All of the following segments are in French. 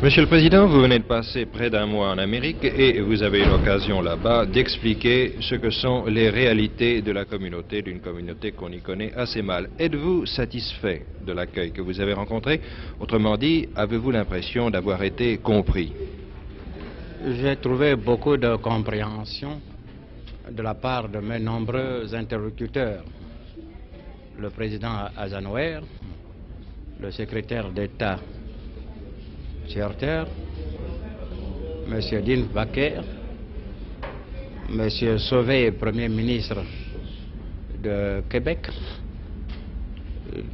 Monsieur le Président, vous venez de passer près d'un mois en Amérique et vous avez eu l'occasion là-bas d'expliquer ce que sont les réalités de la communauté, d'une communauté qu'on y connaît assez mal. Êtes-vous satisfait de l'accueil que vous avez rencontré? Autrement dit, avez-vous l'impression d'avoir été compris? J'ai trouvé beaucoup de compréhension de la part de mes nombreux interlocuteurs. Le président Azanouer, le secrétaire d'État Tcherter, M. Dean Baker, M. Sauvé, Premier ministre de Québec,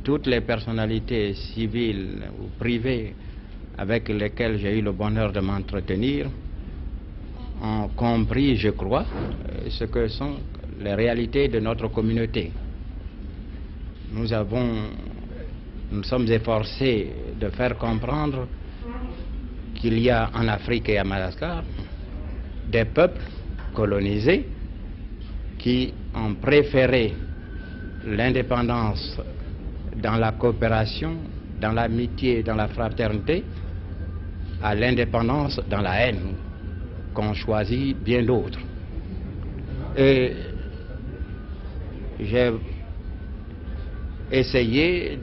toutes les personnalités civiles ou privées avec lesquelles j'ai eu le bonheur de m'entretenir ont compris, je crois, ce que sont les réalités de notre communauté. Nous sommes efforcés de faire comprendre qu'il y a en Afrique et à Madagascar des peuples colonisés qui ont préféré l'indépendance dans la coopération, dans l'amitié, dans la fraternité, à l'indépendance dans la haine qu'ont choisi bien d'autres. Et j'ai essayé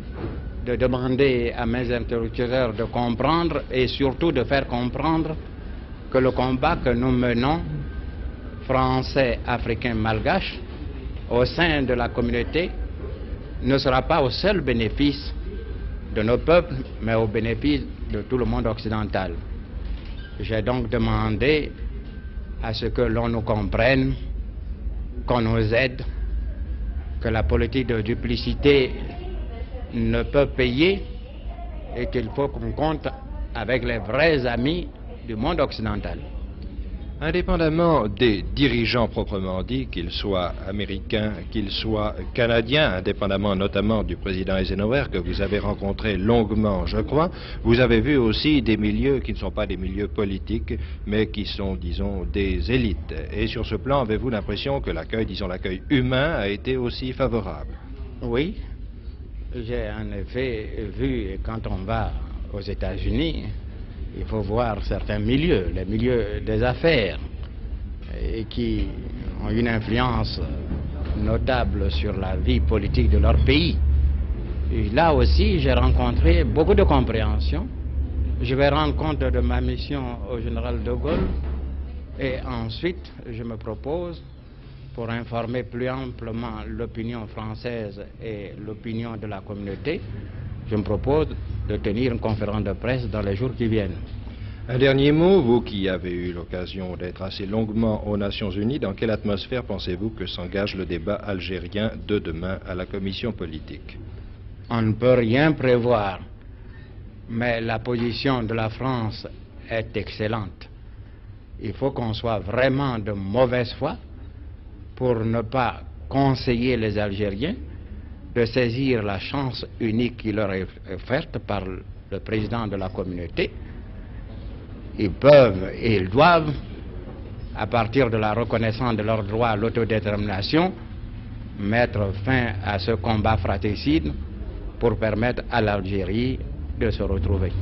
de demander à mes interlocuteurs de comprendre et surtout de faire comprendre que le combat que nous menons, français, africains, malgaches, au sein de la communauté, ne sera pas au seul bénéfice de nos peuples, mais au bénéfice de tout le monde occidental. J'ai donc demandé à ce que l'on nous comprenne, qu'on nous aide, que la politique de duplicité ne peut payer et qu'il faut qu'on compte avec les vrais amis du monde occidental. Indépendamment des dirigeants proprement dits, qu'ils soient américains, qu'ils soient canadiens, indépendamment notamment du président Eisenhower que vous avez rencontré longuement, je crois, vous avez vu aussi des milieux qui ne sont pas des milieux politiques, mais qui sont, disons, des élites. Et sur ce plan, avez-vous l'impression que l'accueil, disons l'accueil humain, a été aussi favorable? Oui, j'ai en effet vu, quand on va aux États-Unis, il faut voir certains milieux, les milieux des affaires, et qui ont une influence notable sur la vie politique de leur pays. Et là aussi, j'ai rencontré beaucoup de compréhension. Je vais rendre compte de ma mission au général de Gaulle, et ensuite, je me propose, pour informer plus amplement l'opinion française et l'opinion de la communauté, je me propose de tenir une conférence de presse dans les jours qui viennent. Un dernier mot, vous qui avez eu l'occasion d'être assez longuement aux Nations Unies, dans quelle atmosphère pensez-vous que s'engage le débat algérien de demain à la commission politique? On ne peut rien prévoir, mais la position de la France est excellente. Il faut qu'on soit vraiment de mauvaise foi pour ne pas conseiller les Algériens de saisir la chance unique qui leur est offerte par le président de la communauté. Ils peuvent et ils doivent, à partir de la reconnaissance de leur droit à l'autodétermination, mettre fin à ce combat fratricide pour permettre à l'Algérie de se retrouver.